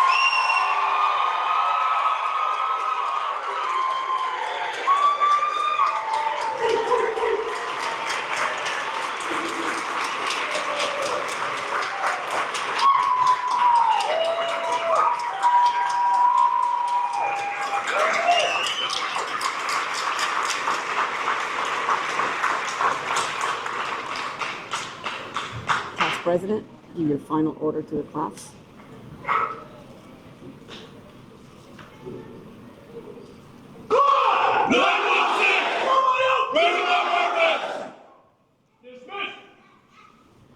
Class President, give your final order to the class.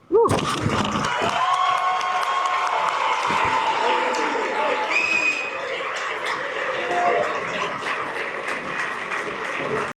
Woo.